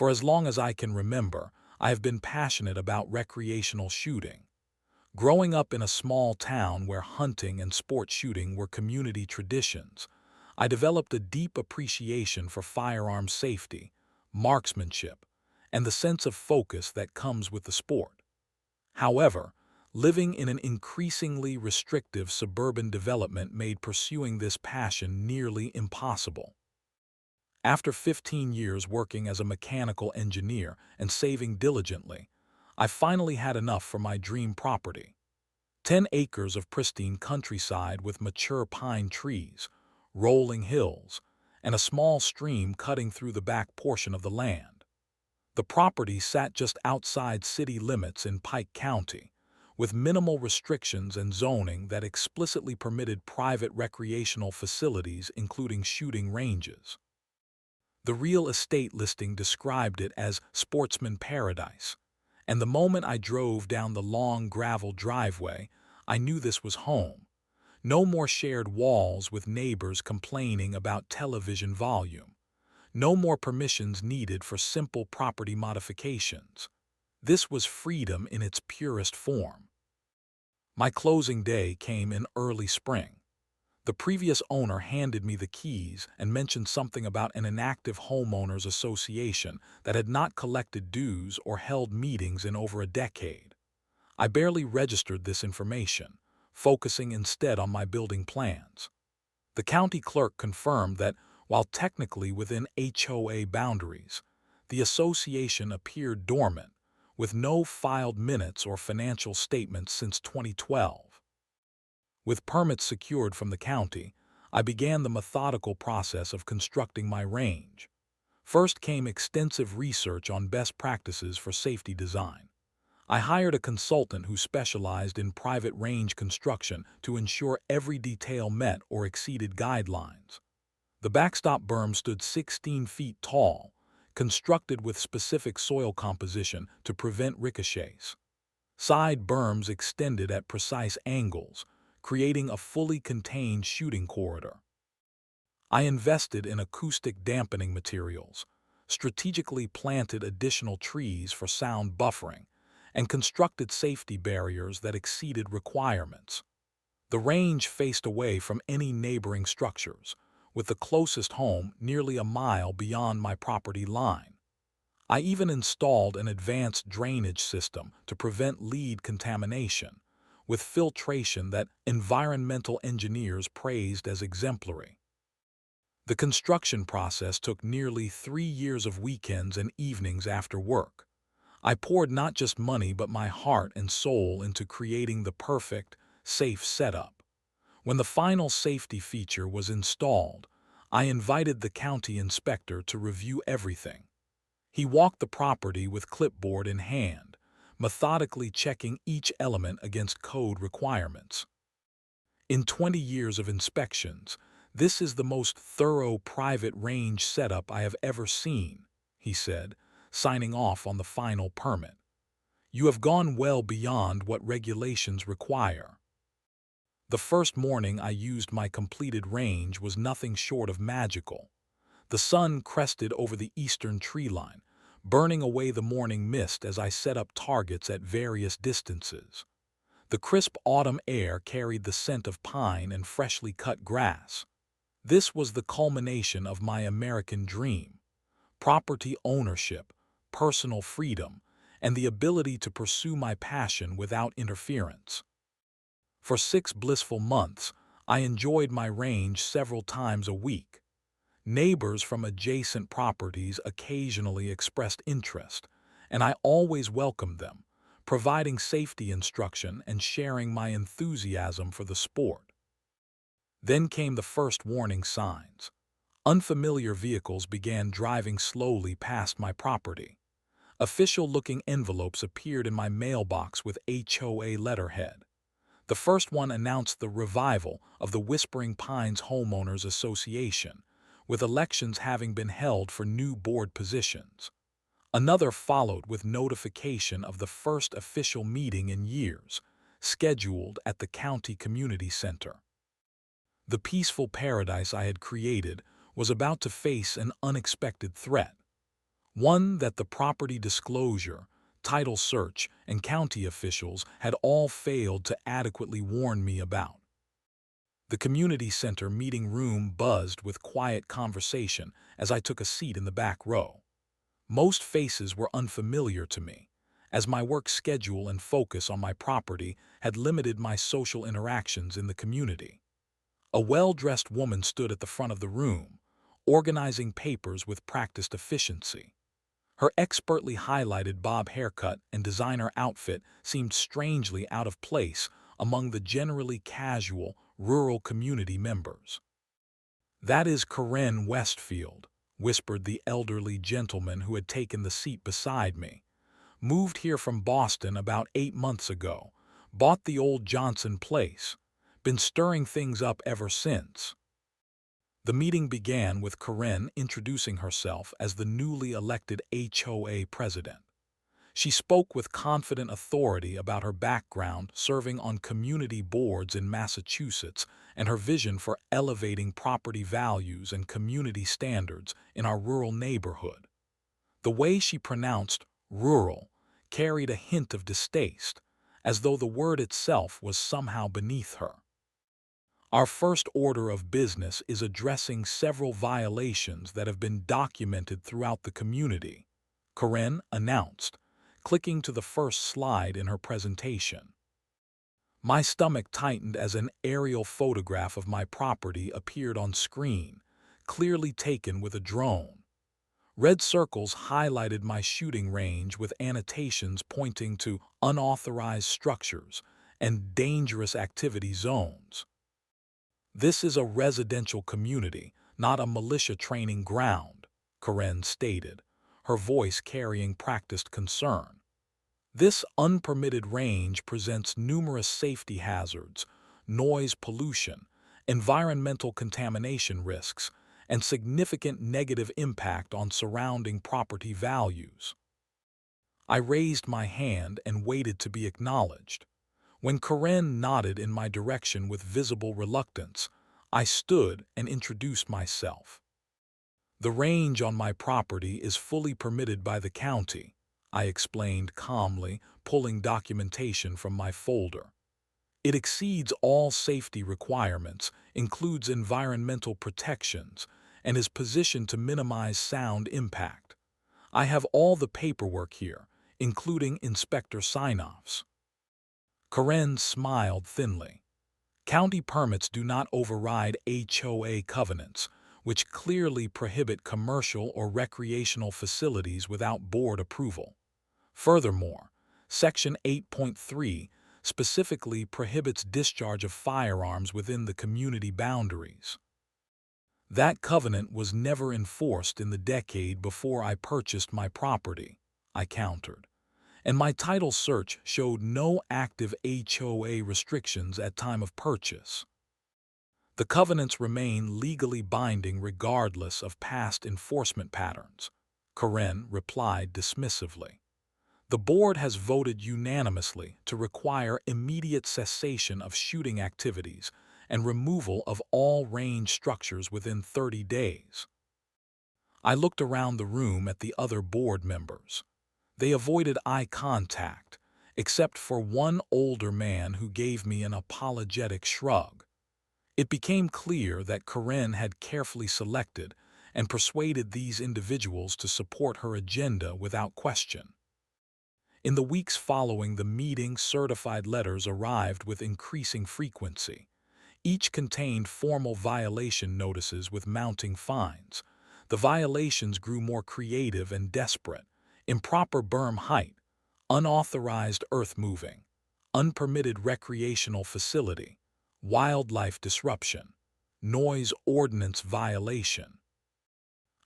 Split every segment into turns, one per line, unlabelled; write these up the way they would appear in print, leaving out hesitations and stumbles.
For as long as I can remember, I have been passionate about recreational shooting. Growing up in a small town where hunting and sport shooting were community traditions, I developed a deep appreciation for firearm safety, marksmanship, and the sense of focus that comes with the sport. However, living in an increasingly restrictive suburban development made pursuing this passion nearly impossible. After 15 years working as a mechanical engineer and saving diligently, I finally had enough for my dream property. 10 acres of pristine countryside with mature pine trees, rolling hills, and a small stream cutting through the back portion of the land. The property sat just outside city limits in Pike County, with minimal restrictions and zoning that explicitly permitted private recreational facilities including shooting ranges. The real estate listing described it as sportsman paradise, and the moment I drove down the long gravel driveway, I knew this was home. No more shared walls with neighbors complaining about television volume. No more permissions needed for simple property modifications. This was freedom in its purest form. My closing day came in early spring. The previous owner handed me the keys and mentioned something about an inactive homeowners association that had not collected dues or held meetings in over a decade. I barely registered this information, focusing instead on my building plans. The county clerk confirmed that, while technically within HOA boundaries, the association appeared dormant, with no filed minutes or financial statements since 2012. With permits secured from the county, I began the methodical process of constructing my range. First came extensive research on best practices for safety design. I hired a consultant who specialized in private range construction to ensure every detail met or exceeded guidelines. The backstop berm stood 16 feet tall, constructed with specific soil composition to prevent ricochets. Side berms extended at precise angles, creating a fully contained shooting corridor. I invested in acoustic dampening materials, strategically planted additional trees for sound buffering, and constructed safety barriers that exceeded requirements. The range faced away from any neighboring structures, with the closest home nearly a mile beyond my property line. I even installed an advanced drainage system to prevent lead contamination, with filtration that environmental engineers praised as exemplary. The construction process took nearly 3 years of weekends and evenings after work. I poured not just money but my heart and soul into creating the perfect, safe setup. When the final safety feature was installed, I invited the county inspector to review everything. He walked the property with clipboard in hand, methodically checking each element against code requirements. In 20 years of inspections, this is the most thorough private range setup I have ever seen, he said, signing off on the final permit. You have gone well beyond what regulations require. The first morning I used my completed range was nothing short of magical. The sun crested over the eastern tree line, burning away the morning mist as I set up targets at various distances. The crisp autumn air carried the scent of pine and freshly cut grass. This was the culmination of my American dream: property ownership, personal freedom, and the ability to pursue my passion without interference. For 6 blissful months, I enjoyed my range several times a week. Neighbors from adjacent properties occasionally expressed interest, and I always welcomed them, providing safety instruction and sharing my enthusiasm for the sport. Then came the first warning signs. Unfamiliar vehicles began driving slowly past my property. Official-looking envelopes appeared in my mailbox with HOA letterhead. The first one announced the revival of the Whispering Pines Homeowners Association, with elections having been held for new board positions. Another followed with notification of the first official meeting in years, scheduled at the county community center. The peaceful paradise I had created was about to face an unexpected threat. One that the property disclosure, title search, and county officials had all failed to adequately warn me about. The community center meeting room buzzed with quiet conversation as I took a seat in the back row. Most faces were unfamiliar to me, as my work schedule and focus on my property had limited my social interactions in the community. A well-dressed woman stood at the front of the room, organizing papers with practiced efficiency. Her expertly highlighted bob haircut and designer outfit seemed strangely out of place among the generally casual, rural community members. "That is Karen Westfield," whispered the elderly gentleman who had taken the seat beside me. "Moved here from Boston about 8 months ago. Bought the old Johnson place. Been stirring things up ever since." The meeting began with Karen introducing herself as the newly elected HOA president. She spoke with confident authority about her background serving on community boards in Massachusetts and her vision for elevating property values and community standards in our rural neighborhood. The way she pronounced rural carried a hint of distaste, as though the word itself was somehow beneath her. "Our first order of business is addressing several violations that have been documented throughout the community," Karen announced, clicking to the first slide in her presentation. My stomach tightened as an aerial photograph of my property appeared on screen, clearly taken with a drone. Red circles highlighted my shooting range with annotations pointing to unauthorized structures and dangerous activity zones. "This is a residential community, not a militia training ground," Karen stated, her voice carrying practiced concern. "This unpermitted range presents numerous safety hazards, noise pollution, environmental contamination risks, and significant negative impact on surrounding property values." I raised my hand and waited to be acknowledged. When Karen nodded in my direction with visible reluctance, I stood and introduced myself. "The range on my property is fully permitted by the county," I explained calmly, pulling documentation from my folder. "It exceeds all safety requirements, includes environmental protections, and is positioned to minimize sound impact. I have all the paperwork here, including inspector sign-offs." Karen smiled thinly. "County permits do not override HOA covenants, which clearly prohibit commercial or recreational facilities without board approval. Furthermore, Section 8.3 specifically prohibits discharge of firearms within the community boundaries. That covenant was never enforced in the decade before I purchased my property," I countered, "and my title search showed no active HOA restrictions at time of purchase." "The covenants remain legally binding regardless of past enforcement patterns," Karen replied dismissively. "The board has voted unanimously to require immediate cessation of shooting activities and removal of all range structures within 30 days. I looked around the room at the other board members. They avoided eye contact, except for one older man who gave me an apologetic shrug. It became clear that Karen had carefully selected and persuaded these individuals to support her agenda without question. In the weeks following the meeting, certified letters arrived with increasing frequency. Each contained formal violation notices with mounting fines. The violations grew more creative and desperate: improper berm height, unauthorized earth moving, unpermitted recreational facility, wildlife disruption, noise ordinance violation.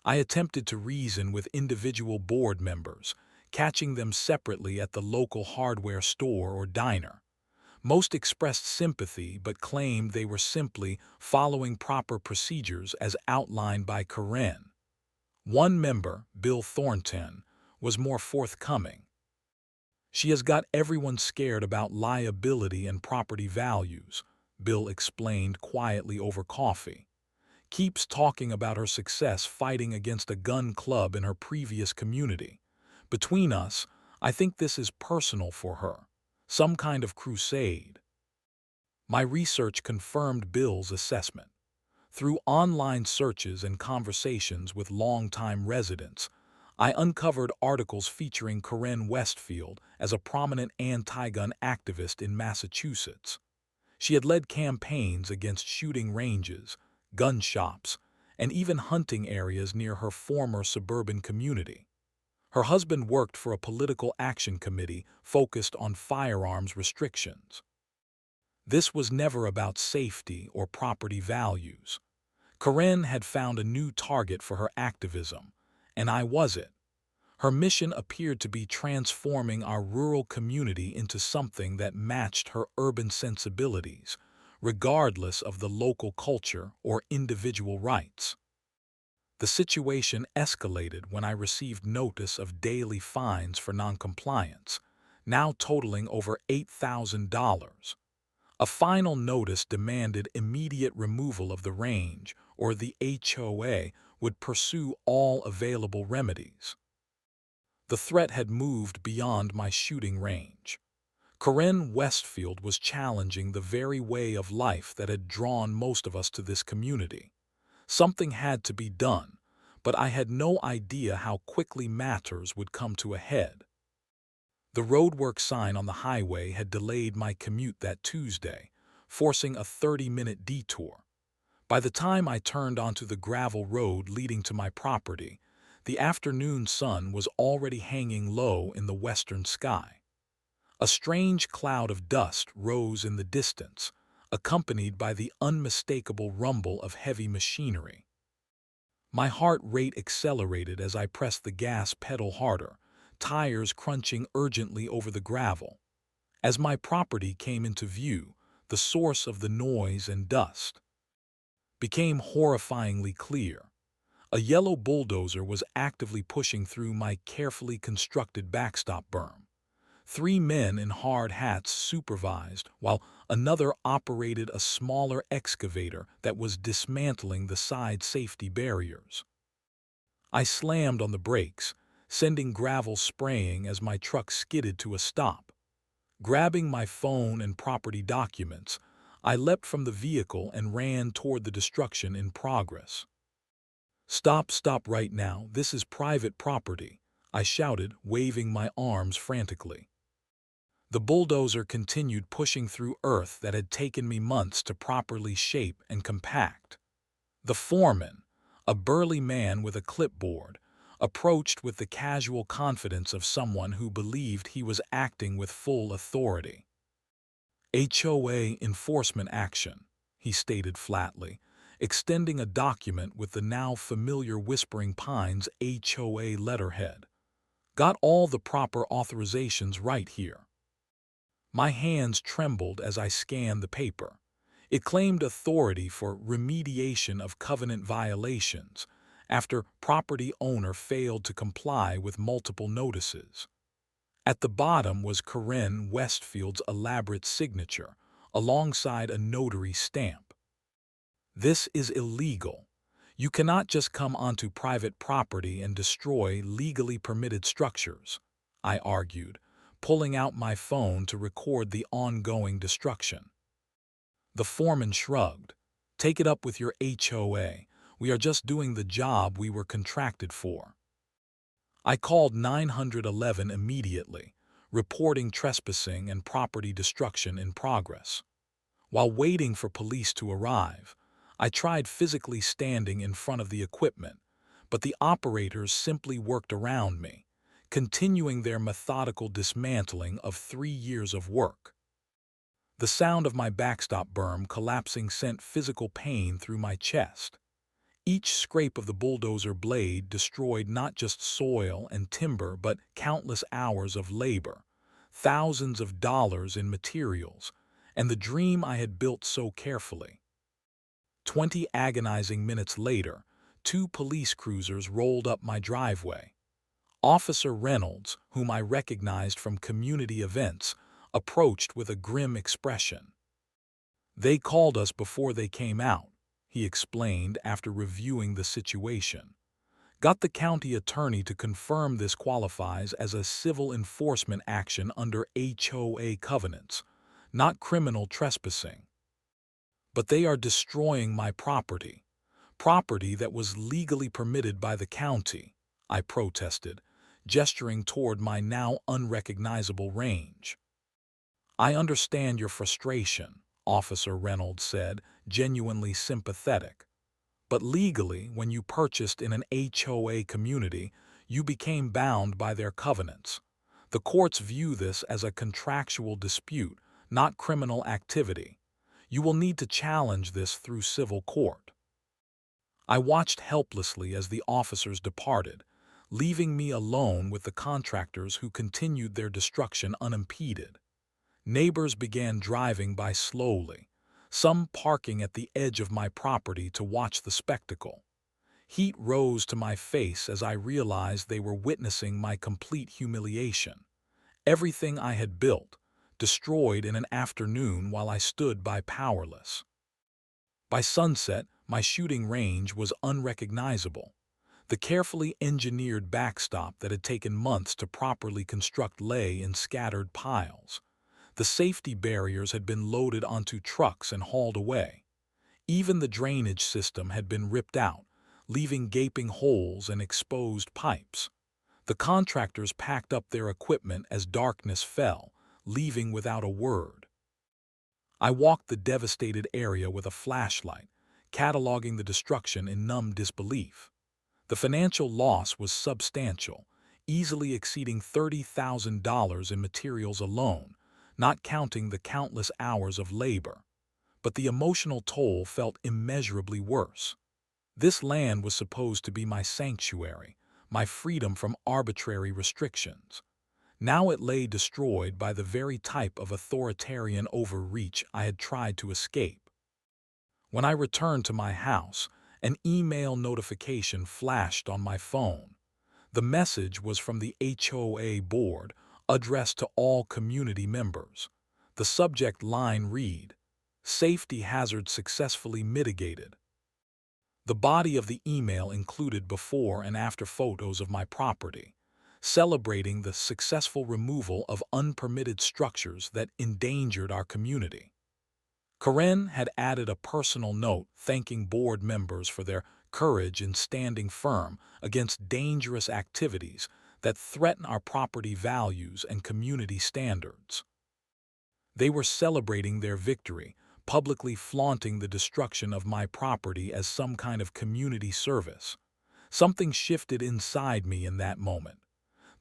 I attempted to reason with individual board members, catching them separately at the local hardware store or diner. Most expressed sympathy but claimed they were simply following proper procedures as outlined by Karen. One member, Bill Thornton, was more forthcoming. "She has got everyone scared about liability and property values," Bill explained quietly over coffee. keeps talking about her success fighting against a gun club in her previous community. Between us, I think this is personal for her, some kind of crusade. My research confirmed Bill's assessment. Through online searches and conversations with longtime residents, I uncovered articles featuring Karen Westfield as a prominent anti-gun activist in Massachusetts. She had led campaigns against shooting ranges, gun shops, and even hunting areas near her former suburban community. Her husband worked for a political action committee focused on firearms restrictions. This was never about safety or property values. Karen had found a new target for her activism, and I was it. Her mission appeared to be transforming our rural community into something that matched her urban sensibilities, regardless of the local culture or individual rights. The situation escalated when I received notice of daily fines for noncompliance, now totaling over $8,000. A final notice demanded immediate removal of the range, or the HOA would pursue all available remedies. The threat had moved beyond my shooting range. Karen Westfield was challenging the very way of life that had drawn most of us to this community. Something had to be done, but I had no idea how quickly matters would come to a head. The roadwork sign on the highway had delayed my commute that Tuesday, forcing a 30-minute detour. By the time I turned onto the gravel road leading to my property, the afternoon sun was already hanging low in the western sky. A strange cloud of dust rose in the distance, accompanied by the unmistakable rumble of heavy machinery. My heart rate accelerated as I pressed the gas pedal harder, tires crunching urgently over the gravel. As my property came into view, the source of the noise and dust became horrifyingly clear. A yellow bulldozer was actively pushing through my carefully constructed backstop berm. 3 men in hard hats supervised, while another operated a smaller excavator that was dismantling the side safety barriers. I slammed on the brakes, sending gravel spraying as my truck skidded to a stop. Grabbing my phone and property documents, I leapt from the vehicle and ran toward the destruction in progress. Stop right now, this is private property," I shouted, waving my arms frantically. The bulldozer continued pushing through earth that had taken me months to properly shape and compact. The foreman, a burly man with a clipboard, approached with the casual confidence of someone who believed he was acting with full authority. "HOA enforcement action," he stated flatly, extending a document with the now familiar Whispering Pines HOA letterhead. "Got all the proper authorizations right here." My hands trembled as I scanned the paper. It claimed authority for remediation of covenant violations after property owner failed to comply with multiple notices. At the bottom was Karen Westfield's elaborate signature, alongside a notary stamp. "This is illegal. You cannot just come onto private property and destroy legally permitted structures," I argued, pulling out my phone to record the ongoing destruction. The foreman shrugged. "Take it up with your HOA. We are just doing the job we were contracted for." I called 911 immediately, reporting trespassing and property destruction in progress. While waiting for police to arrive, I tried physically standing in front of the equipment, but the operators simply worked around me, continuing their methodical dismantling of 3 years of work. The sound of my backstop berm collapsing sent physical pain through my chest. Each scrape of the bulldozer blade destroyed not just soil and timber but countless hours of labor, thousands of dollars in materials, and the dream I had built so carefully. 20 agonizing minutes later, 2 police cruisers rolled up my driveway. Officer Reynolds, whom I recognized from community events, approached with a grim expression. "They called us before they came out. he explained after reviewing the situation. Got the county attorney to confirm this qualifies as a civil enforcement action under HOA covenants, not criminal trespassing. But they are destroying my property that was legally permitted by the county, I protested, gesturing toward my now unrecognizable range. I understand your frustration, Officer Reynolds said, genuinely sympathetic. But legally, when you purchased in an HOA community, you became bound by their covenants. The courts view this as a contractual dispute, not criminal activity. You will need to challenge this through civil court. I watched helplessly as the officers departed, leaving me alone with the contractors who continued their destruction unimpeded. Neighbors began driving by slowly, some parking at the edge of my property to watch the spectacle. Heat rose to my face as I realized they were witnessing my complete humiliation. Everything I had built, destroyed in an afternoon while I stood by powerless. By sunset, my shooting range was unrecognizable. The carefully engineered backstop that had taken months to properly construct lay in scattered piles. The safety barriers had been loaded onto trucks and hauled away. Even the drainage system had been ripped out, leaving gaping holes and exposed pipes. The contractors packed up their equipment as darkness fell, leaving without a word. I walked the devastated area with a flashlight, cataloging the destruction in numb disbelief. The financial loss was substantial, easily exceeding $30,000 in materials alone, not counting the countless hours of labor. But the emotional toll felt immeasurably worse. This land was supposed to be my sanctuary, my freedom from arbitrary restrictions. Now it lay destroyed by the very type of authoritarian overreach I had tried to escape. When I returned to my house, an email notification flashed on my phone. The message was from the HOA board, addressed to all community members. The subject line read, "Safety hazard successfully mitigated." The body of the email included before and after photos of my property, celebrating the successful removal of unpermitted structures that endangered our community. Karen had added a personal note thanking board members for their courage in standing firm against dangerous activities that threaten our property values and community standards. They were celebrating their victory, publicly flaunting the destruction of my property as some kind of community service. Something shifted inside me in that moment.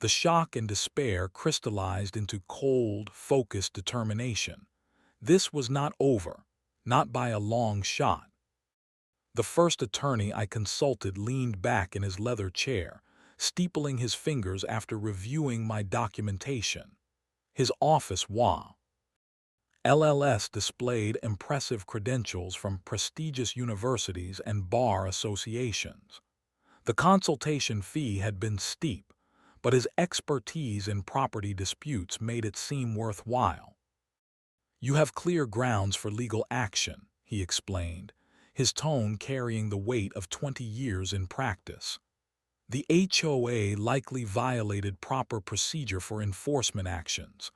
The shock and despair crystallized into cold, focused determination. This was not over, not by a long shot. The first attorney I consulted leaned back in his leather chair, steepling his fingers after reviewing my documentation. His office LLS displayed impressive credentials from prestigious universities and bar associations. The consultation fee had been steep, but his expertise in property disputes made it seem worthwhile. "You have clear grounds for legal action," he explained, his tone carrying the weight of 20 years in practice. "The HOA likely violated proper procedure for enforcement actions.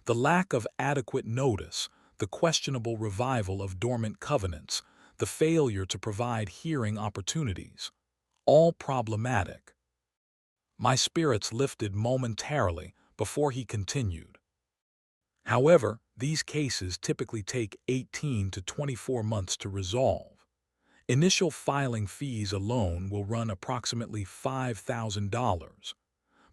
The lack of adequate notice, the questionable revival of dormant covenants, the failure to provide hearing opportunities, all problematic." My spirits lifted momentarily before he continued. "However, these cases typically take 18 to 24 months to resolve. Initial filing fees alone will run approximately $5,000.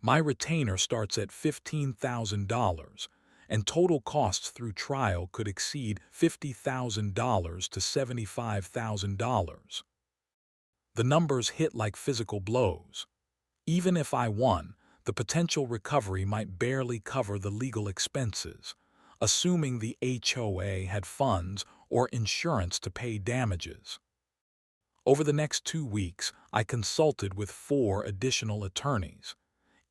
My retainer starts at $15,000, and total costs through trial could exceed $50,000 to $75,000. The numbers hit like physical blows. Even if I won, the potential recovery might barely cover the legal expenses, assuming the HOA had funds or insurance to pay damages. Over the next 2 weeks, I consulted with 4 additional attorneys.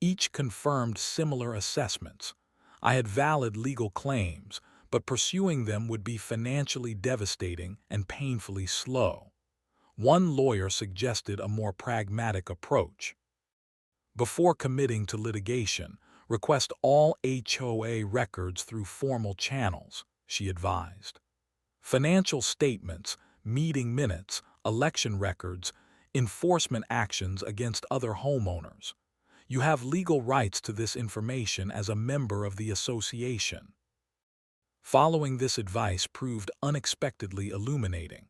Each confirmed similar assessments. I had valid legal claims, but pursuing them would be financially devastating and painfully slow. One lawyer suggested a more pragmatic approach. Before committing to litigation, request all HOA records through formal channels, she advised. Financial statements, meeting minutes, election records, enforcement actions against other homeowners. You have legal rights to this information as a member of the association. Following this advice proved unexpectedly illuminating.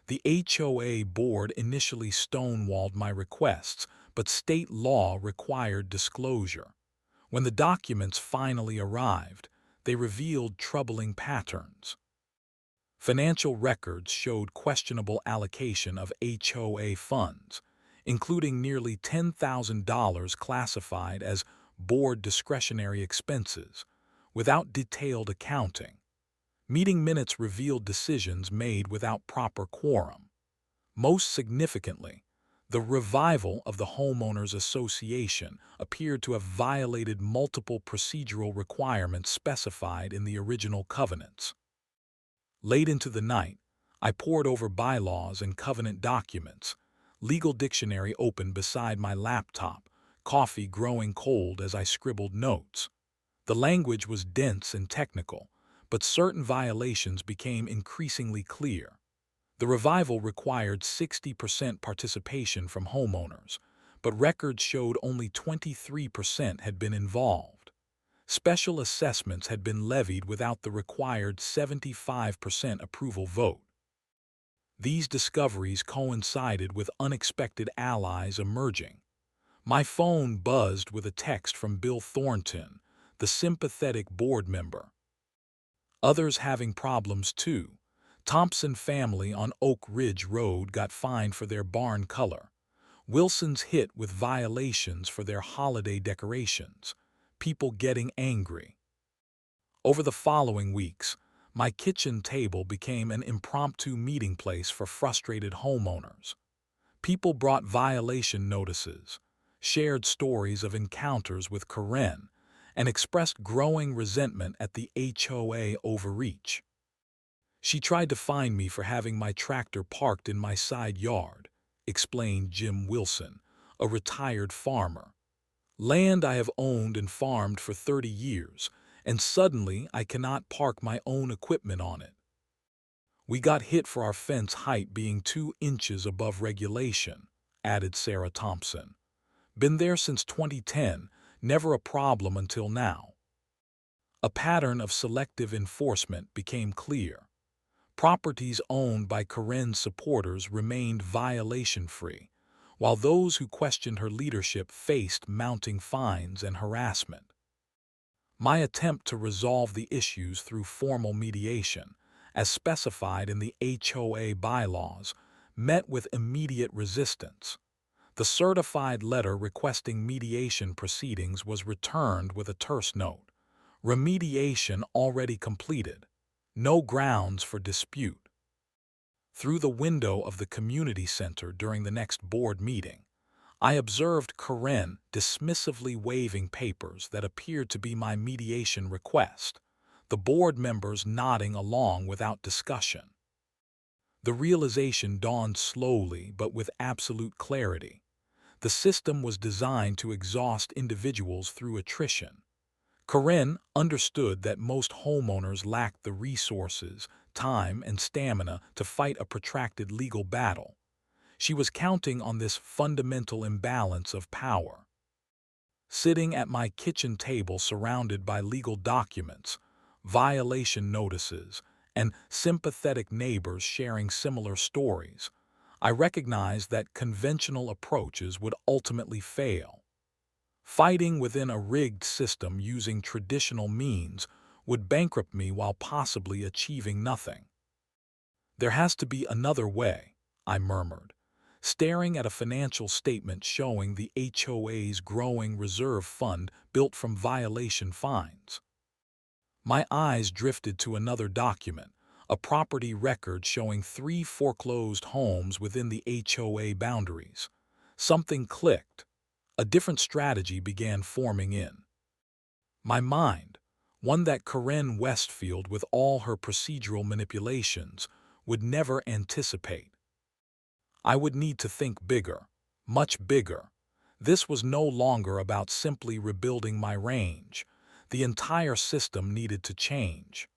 The HOA board initially stonewalled my requests, but state law required disclosure. When the documents finally arrived, they revealed troubling patterns. Financial records showed questionable allocation of HOA funds, including nearly $10,000 classified as board discretionary expenses, without detailed accounting. Meeting minutes revealed decisions made without proper quorum. Most significantly, the revival of the Homeowners Association appeared to have violated multiple procedural requirements specified in the original covenants. Late into the night, I pored over bylaws and covenant documents, legal dictionary open beside my laptop, coffee growing cold as I scribbled notes. The language was dense and technical, but certain violations became increasingly clear. The revival required 60% participation from homeowners, but records showed only 23% had been involved. Special assessments had been levied without the required 75% approval vote. These discoveries coincided with unexpected allies emerging. My phone buzzed with a text from Bill Thornton, the sympathetic board member. Others having problems too. Thompson family on Oak Ridge Road got fined for their barn color. Wilson's hit with violations for their holiday decorations. People getting angry. Over the following weeks, my kitchen table became an impromptu meeting place for frustrated homeowners. People brought violation notices, shared stories of encounters with Karen, and expressed growing resentment at the HOA overreach. She tried to fine me for having my tractor parked in my side yard, explained Jim Wilson, a retired farmer. Land I have owned and farmed for 30 years, and suddenly I cannot park my own equipment on it. We got hit for our fence height being 2 inches above regulation, added Sarah Thompson. Been there since 2010, never a problem until now. A pattern of selective enforcement became clear. Properties owned by Karen's supporters remained violation-free, while those who questioned her leadership faced mounting fines and harassment. My attempt to resolve the issues through formal mediation, as specified in the HOA bylaws, met with immediate resistance. The certified letter requesting mediation proceedings was returned with a terse note. Remediation already completed. No grounds for dispute. Through the window of the community center during the next board meeting, I observed Karen dismissively waving papers that appeared to be my mediation request, the board members nodding along without discussion. The realization dawned slowly but with absolute clarity. The system was designed to exhaust individuals through attrition. Karen understood that most homeowners lacked the resources, time, and stamina to fight a protracted legal battle. She was counting on this fundamental imbalance of power. Sitting at my kitchen table surrounded by legal documents, violation notices, and sympathetic neighbors sharing similar stories, I recognized that conventional approaches would ultimately fail. Fighting within a rigged system using traditional means would bankrupt me while possibly achieving nothing. There has to be another way, I murmured, staring at a financial statement showing the HOA's growing reserve fund built from violation fines. My eyes drifted to another document, a property record showing 3 foreclosed homes within the HOA boundaries. Something clicked. A different strategy began forming in my mind, one that Karen Westfield, with all her procedural manipulations, would never anticipate. I would need to think bigger, much bigger. This was no longer about simply rebuilding my range. The entire system needed to change.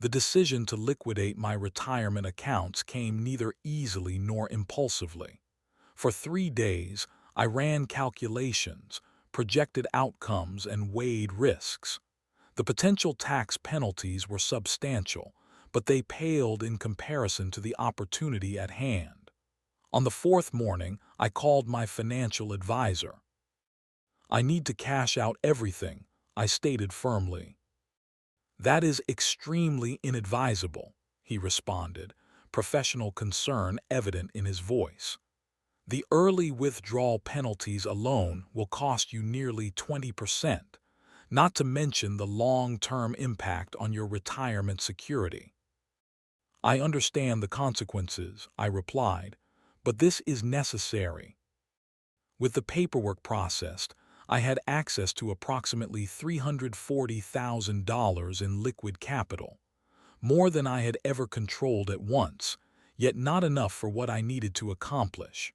The decision to liquidate my retirement accounts came neither easily nor impulsively. For 3 days, I ran calculations, projected outcomes, and weighed risks. The potential tax penalties were substantial, but they paled in comparison to the opportunity at hand. On the fourth morning, I called my financial advisor. "I need to cash out everything," I stated firmly. "That is extremely inadvisable," he responded, professional concern evident in his voice. "The early withdrawal penalties alone will cost you nearly 20%, not to mention the long-term impact on your retirement security." "I understand the consequences," I replied, "but this is necessary." With the paperwork processed, I had access to approximately $340,000 in liquid capital, more than I had ever controlled at once, yet not enough for what I needed to accomplish.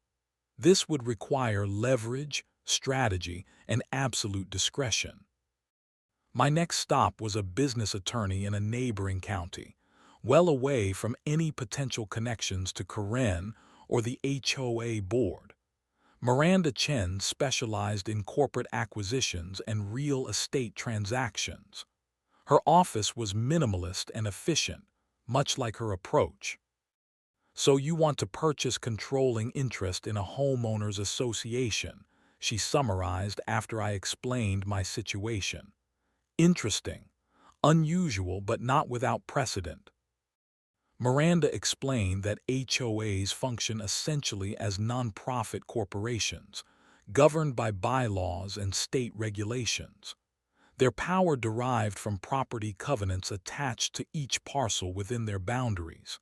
This would require leverage, strategy, and absolute discretion. My next stop was a business attorney in a neighboring county, well away from any potential connections to Karen or the HOA board. Miranda Chen specialized in corporate acquisitions and real estate transactions. Her office was minimalist and efficient, much like her approach. "So you want to purchase controlling interest in a homeowners association," she summarized after I explained my situation. "Interesting, unusual but not without precedent." Miranda explained that HOAs function essentially as nonprofit corporations, governed by bylaws and state regulations. Their power derived from property covenants attached to each parcel within their boundaries.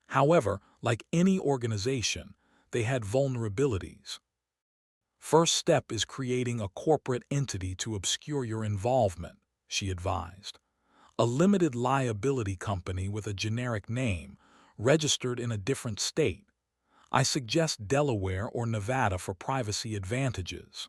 However, like any organization, they had vulnerabilities. "First step is creating a corporate entity to obscure your involvement," she advised. "A limited liability company with a generic name, registered in a different state. I suggest Delaware or Nevada for privacy advantages."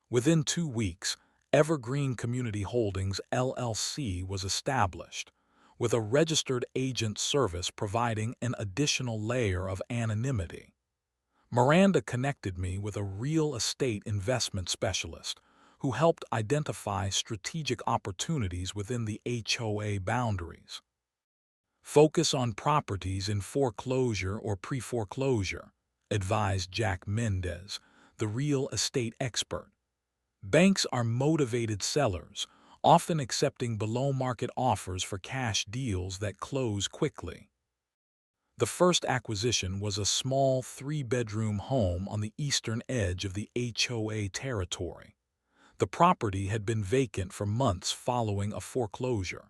Within 2 weeks, Evergreen Community Holdings LLC was established, with a registered agent service providing an additional layer of anonymity. Miranda connected me with a real estate investment specialist who helped identify strategic opportunities within the HOA boundaries. "Focus on properties in foreclosure or pre-foreclosure," advised Jack Mendez, the real estate expert. "Banks are motivated sellers, often accepting below-market offers for cash deals that close quickly." The first acquisition was a small 3-bedroom home on the eastern edge of the HOA territory. The property had been vacant for months following a foreclosure.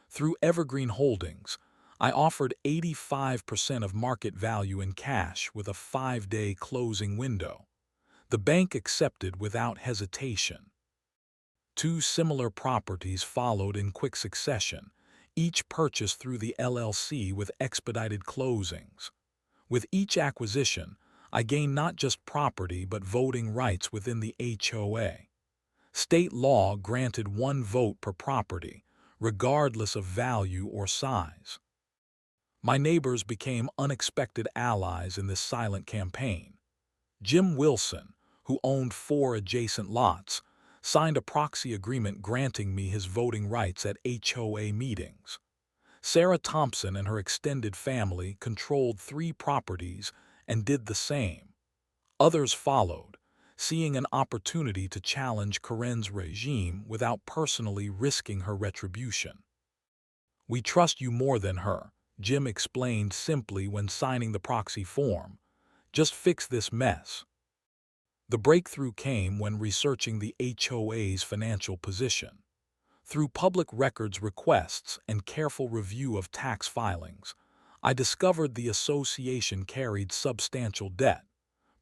Through Evergreen Holdings, I offered 85% of market value in cash with a 5-day closing window. The bank accepted without hesitation. 2 similar properties followed in quick succession, each purchased through the LLC with expedited closings. With each acquisition, I gained not just property but voting rights within the HOA. State law granted 1 vote per property, regardless of value or size. My neighbors became unexpected allies in this silent campaign. Jim Wilson, who owned 4 adjacent lots, signed a proxy agreement granting me his voting rights at HOA meetings. Sarah Thompson and her extended family controlled 3 properties and did the same. Others followed, seeing an opportunity to challenge Karen's regime without personally risking her retribution. "We trust you more than her," Jim explained simply when signing the proxy form. "Just fix this mess." The breakthrough came when researching the HOA's financial position. Through public records requests and careful review of tax filings, I discovered the association carried substantial debt,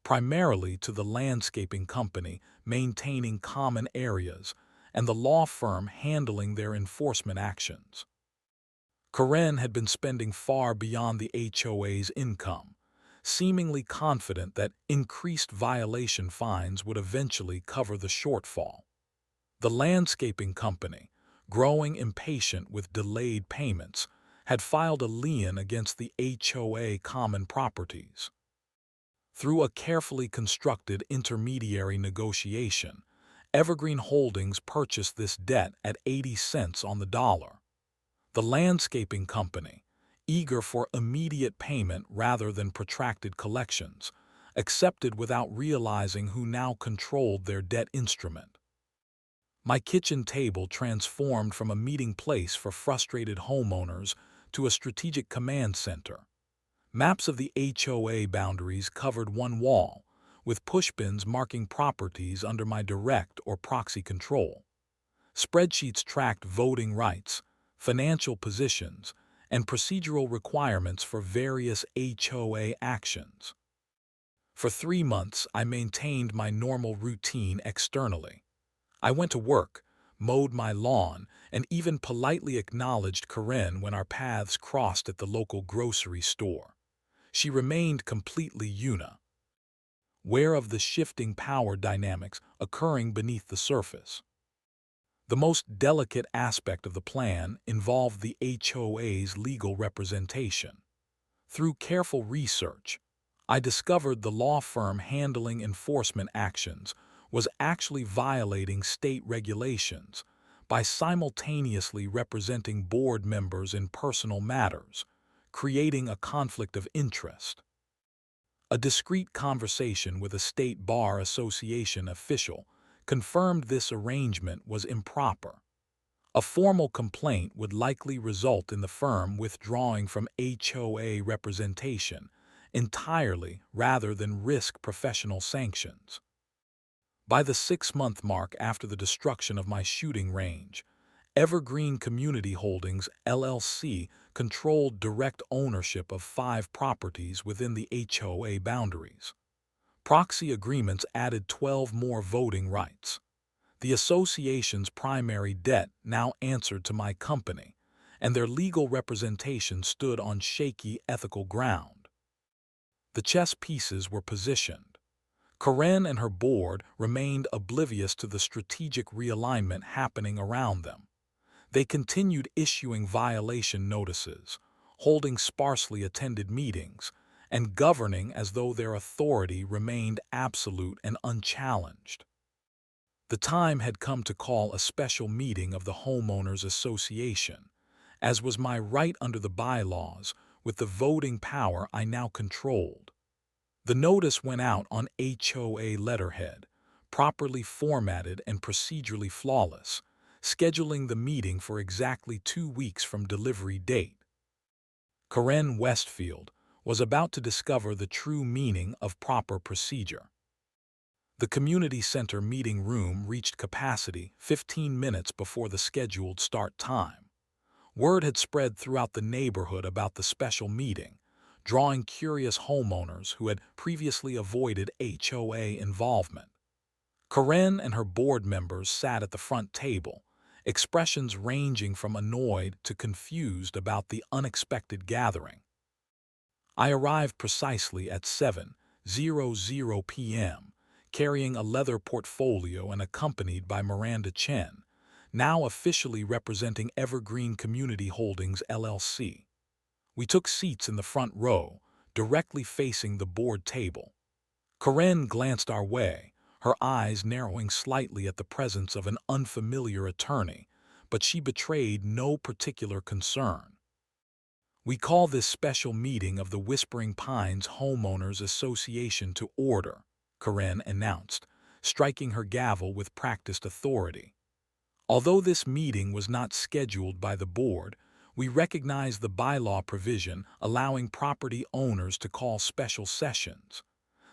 primarily to the landscaping company maintaining common areas and the law firm handling their enforcement actions. Karen had been spending far beyond the HOA's income, seemingly confident that increased violation fines would eventually cover the shortfall. The landscaping company, growing impatient with delayed payments, had filed a lien against the HOA Common Properties. Through a carefully constructed intermediary negotiation, Evergreen Holdings purchased this debt at 80 cents on the dollar. The landscaping company, eager for immediate payment rather than protracted collections, accepted without realizing who now controlled their debt instrument. My kitchen table transformed from a meeting place for frustrated homeowners to a strategic command center. Maps of the HOA boundaries covered one wall, with pushpins marking properties under my direct or proxy control. Spreadsheets tracked voting rights, financial positions, and procedural requirements for various HOA actions. For 3 months, I maintained my normal routine externally. I went to work, mowed my lawn, and even politely acknowledged Karen when our paths crossed at the local grocery store. She remained completely unaware of the shifting power dynamics occurring beneath the surface. The most delicate aspect of the plan involved the HOA's legal representation. Through careful research, I discovered the law firm handling enforcement actions was actually violating state regulations by simultaneously representing board members in personal matters, creating a conflict of interest. A discreet conversation with a state bar association official confirmed this arrangement was improper. A formal complaint would likely result in the firm withdrawing from HOA representation entirely rather than risk professional sanctions. By the 6-month mark after the destruction of my shooting range, Evergreen Community Holdings, LLC, controlled direct ownership of 5 properties within the HOA boundaries. Proxy agreements added 12 more voting rights. The association's primary debt now answered to my company, and their legal representation stood on shaky ethical ground. The chess pieces were positioned. Karen and her board remained oblivious to the strategic realignment happening around them. They continued issuing violation notices, holding sparsely attended meetings, and governing as though their authority remained absolute and unchallenged. The time had come to call a special meeting of the Homeowners Association, as was my right under the bylaws with the voting power I now controlled. The notice went out on HOA letterhead, properly formatted and procedurally flawless, scheduling the meeting for exactly 2 weeks from delivery date. Karen Westfield was about to discover the true meaning of proper procedure. The community center meeting room reached capacity 15 minutes before the scheduled start time. Word had spread throughout the neighborhood about the special meeting, drawing curious homeowners who had previously avoided HOA involvement. Karen and her board members sat at the front table, expressions ranging from annoyed to confused about the unexpected gathering. I arrived precisely at 7:00 p.m., carrying a leather portfolio and accompanied by Miranda Chen, now officially representing Evergreen Community Holdings, LLC. We took seats in the front row, directly facing the board table. Karen glanced our way, her eyes narrowing slightly at the presence of an unfamiliar attorney, but she betrayed no particular concern. "We call this special meeting of the Whispering Pines Homeowners Association to order," Karen announced, striking her gavel with practiced authority. Although this meeting was not scheduled by the board, we recognize the bylaw provision allowing property owners to call special sessions.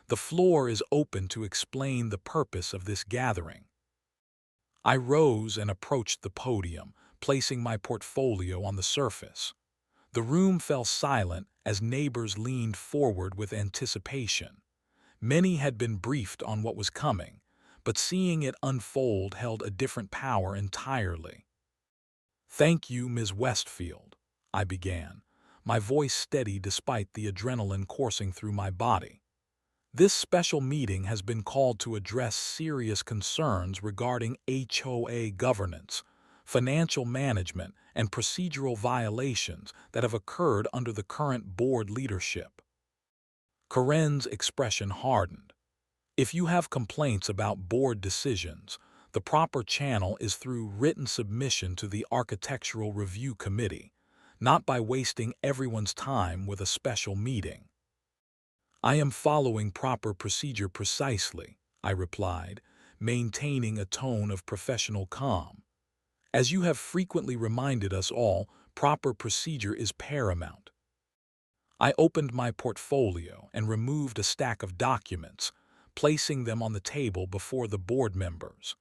The floor is open to explain the purpose of this gathering. I rose and approached the podium, placing my portfolio on the surface. The room fell silent as neighbors leaned forward with anticipation. Many had been briefed on what was coming, but seeing it unfold held a different power entirely. "Thank you, Ms. Westfield," I began, my voice steady despite the adrenaline coursing through my body. This special meeting has been called to address serious concerns regarding HOA governance, financial management, and procedural violations that have occurred under the current board leadership. Karen's expression hardened. If you have complaints about board decisions, the proper channel is through written submission to the Architectural Review Committee, not by wasting everyone's time with a special meeting. I am following proper procedure precisely, I replied, maintaining a tone of professional calm. As you have frequently reminded us all, proper procedure is paramount. I opened my portfolio and removed a stack of documents, placing them on the table before the board members.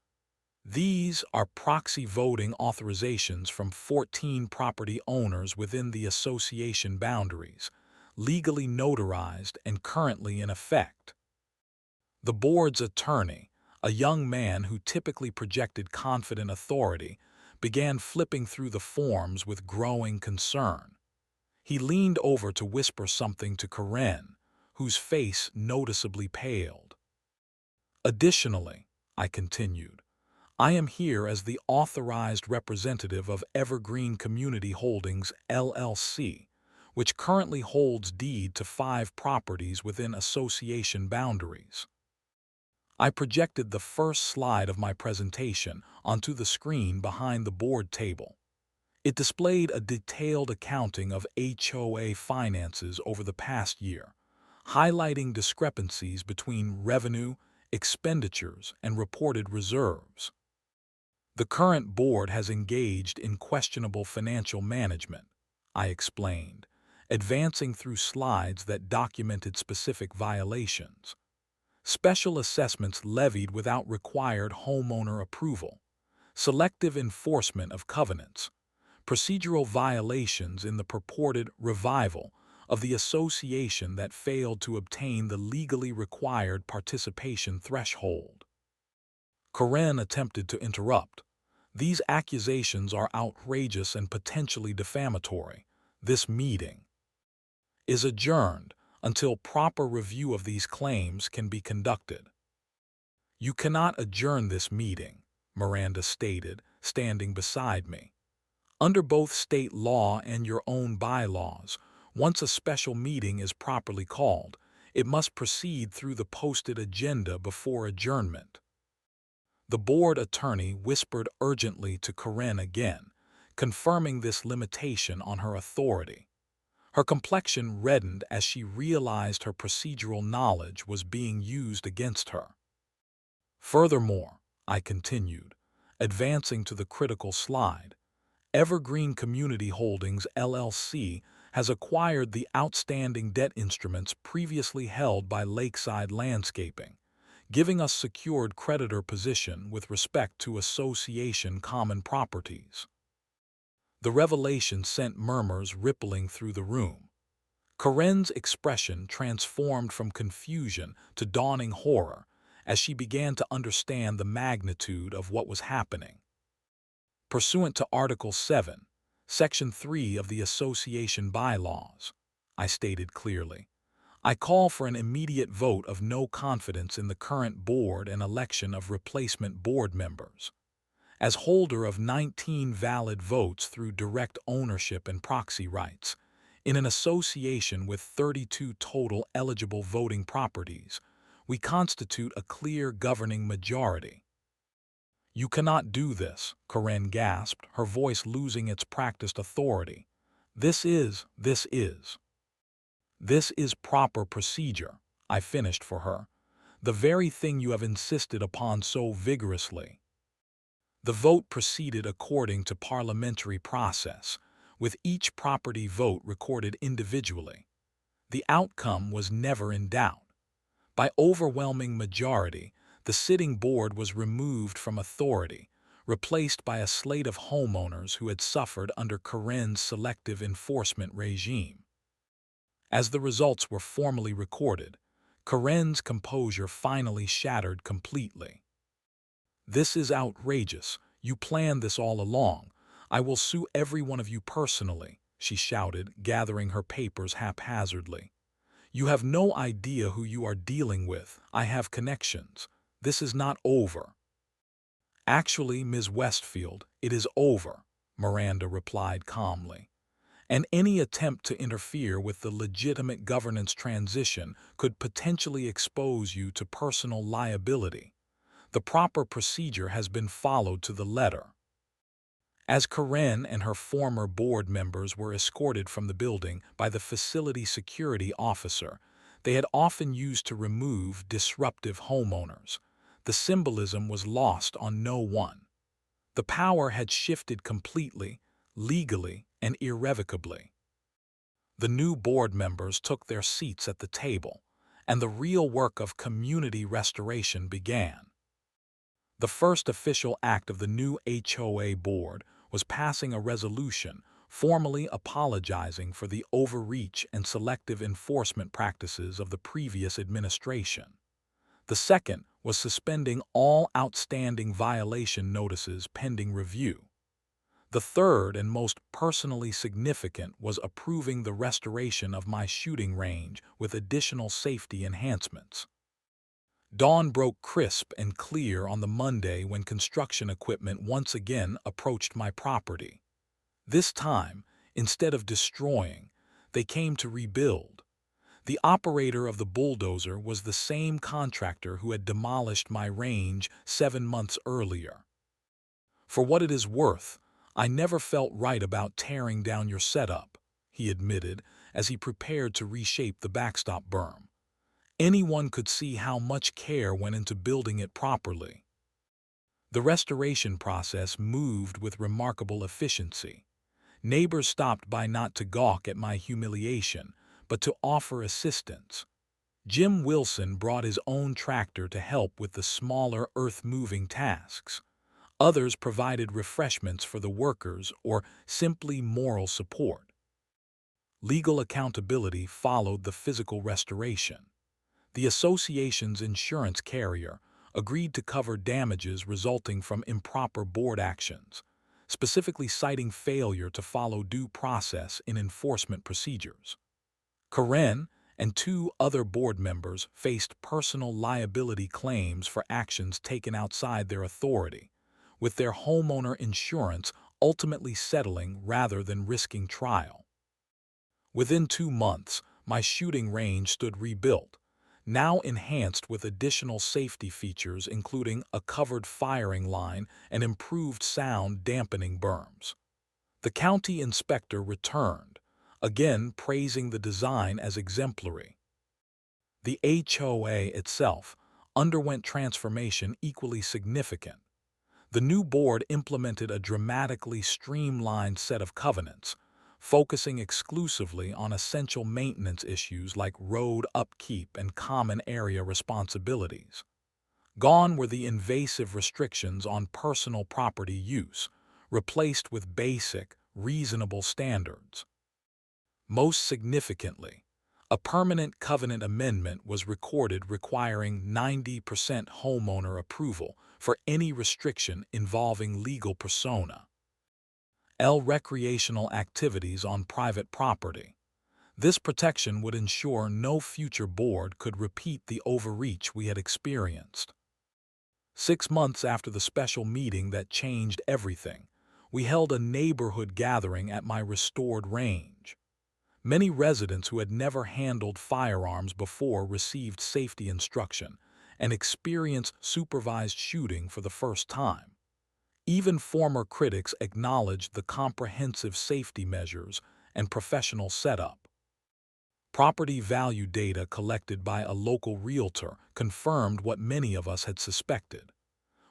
These are proxy voting authorizations from 14 property owners within the association boundaries, legally notarized and currently in effect. The board's attorney, a young man who typically projected confident authority, began flipping through the forms with growing concern. He leaned over to whisper something to Karen, whose face noticeably paled. Additionally, I continued, I am here as the authorized representative of Evergreen Community Holdings, LLC, which currently holds deed to 5 properties within association boundaries. I projected the first slide of my presentation onto the screen behind the board table. It displayed a detailed accounting of HOA finances over the past year, highlighting discrepancies between revenue, expenditures, and reported reserves. The current board has engaged in questionable financial management, I explained, advancing through slides that documented specific violations. Special assessments levied without required homeowner approval, selective enforcement of covenants, procedural violations in the purported revival of the association that failed to obtain the legally required participation threshold. Karen attempted to interrupt. These accusations are outrageous and potentially defamatory. This meeting is adjourned until proper review of these claims can be conducted. You cannot adjourn this meeting, Miranda stated, standing beside me. Under both state law and your own bylaws, once a special meeting is properly called, it must proceed through the posted agenda before adjournment. The board attorney whispered urgently to Karen again, confirming this limitation on her authority. Her complexion reddened as she realized her procedural knowledge was being used against her. Furthermore, I continued, advancing to the critical slide, Evergreen Community Holdings, LLC, has acquired the outstanding debt instruments previously held by Lakeside Landscaping, giving us secured creditor position with respect to association common properties. The revelation sent murmurs rippling through the room. Karen's expression transformed from confusion to dawning horror as she began to understand the magnitude of what was happening. Pursuant to Article 7, Section 3 of the Association Bylaws, I stated clearly, I call for an immediate vote of no confidence in the current board and election of replacement board members. As holder of 19 valid votes through direct ownership and proxy rights, in an association with 32 total eligible voting properties, we constitute a clear governing majority. You cannot do this, Karen gasped, her voice losing its practiced authority. This is proper procedure, I finished for her, the very thing you have insisted upon so vigorously. The vote proceeded according to parliamentary process, with each property vote recorded individually. The outcome was never in doubt. By overwhelming majority, the sitting board was removed from authority, replaced by a slate of homeowners who had suffered under Karen's selective enforcement regime. As the results were formally recorded, Karen's composure finally shattered completely. This is outrageous. You planned this all along. I will sue every one of you personally, she shouted, gathering her papers haphazardly. "You have no idea who you are dealing with. I have connections. This is not over." "Actually, Ms. Westfield, it is over," Miranda replied calmly. "And any attempt to interfere with the legitimate governance transition could potentially expose you to personal liability. The proper procedure has been followed to the letter." As Karen and her former board members were escorted from the building by the facility security officer they had often used to remove disruptive homeowners, the symbolism was lost on no one. The power had shifted completely, legally, and irrevocably. The new board members took their seats at the table, and the real work of community restoration began. The first official act of the new HOA board was passing a resolution formally apologizing for the overreach and selective enforcement practices of the previous administration. The second was suspending all outstanding violation notices pending review. The third and most personally significant was approving the restoration of my shooting range with additional safety enhancements. Dawn broke crisp and clear on the Monday when construction equipment once again approached my property. This time, instead of destroying, they came to rebuild. The operator of the bulldozer was the same contractor who had demolished my range 7 months earlier. "For what it is worth, I never felt right about tearing down your setup," he admitted as he prepared to reshape the backstop berm. "Anyone could see how much care went into building it properly." The restoration process moved with remarkable efficiency. Neighbors stopped by not to gawk at my humiliation, but to offer assistance. Jim Wilson brought his own tractor to help with the smaller earth-moving tasks. Others provided refreshments for the workers or simply moral support. Legal accountability followed the physical restoration. The association's insurance carrier agreed to cover damages resulting from improper board actions, specifically citing failure to follow due process in enforcement procedures. Karen and 2 other board members faced personal liability claims for actions taken outside their authority, with their homeowner insurance ultimately settling rather than risking trial. Within 2 months, my shooting range stood rebuilt, now enhanced with additional safety features including a covered firing line and improved sound dampening berms. The county inspector returned, again praising the design as exemplary. The HOA itself underwent transformation equally significant. The new board implemented a dramatically streamlined set of covenants, focusing exclusively on essential maintenance issues like road upkeep and common area responsibilities. Gone were the invasive restrictions on personal property use, replaced with basic, reasonable standards. Most significantly, a permanent covenant amendment was recorded requiring 90% homeowner approval for any restriction involving legal persona. Recreational activities on private property. This protection would ensure no future board could repeat the overreach we had experienced. 6 months after the special meeting that changed everything, we held a neighborhood gathering at my restored range. Many residents who had never handled firearms before received safety instruction and experienced supervised shooting for the first time. Even former critics acknowledged the comprehensive safety measures and professional setup. Property value data collected by a local realtor confirmed what many of us had suspected.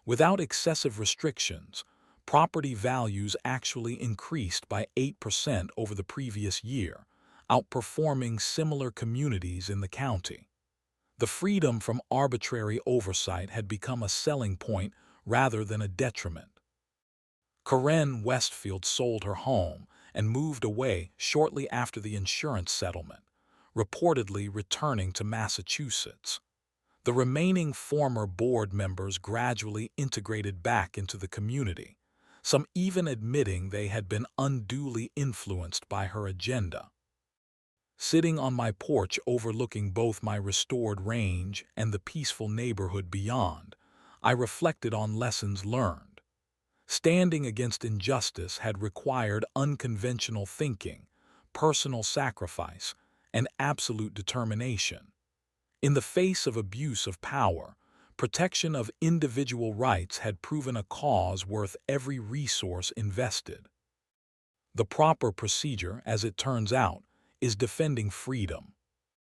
Without excessive restrictions, property values actually increased by 8% over the previous year, outperforming similar communities in the county. The freedom from arbitrary oversight had become a selling point rather than a detriment. Karen Westfield sold her home and moved away shortly after the insurance settlement, reportedly returning to Massachusetts. The remaining former board members gradually integrated back into the community, some even admitting they had been unduly influenced by her agenda. Sitting on my porch overlooking both my restored range and the peaceful neighborhood beyond, I reflected on lessons learned. Standing against injustice had required unconventional thinking, personal sacrifice, and absolute determination. In the face of abuse of power, protection of individual rights had proven a cause worth every resource invested. The proper procedure, as it turns out, is defending freedom,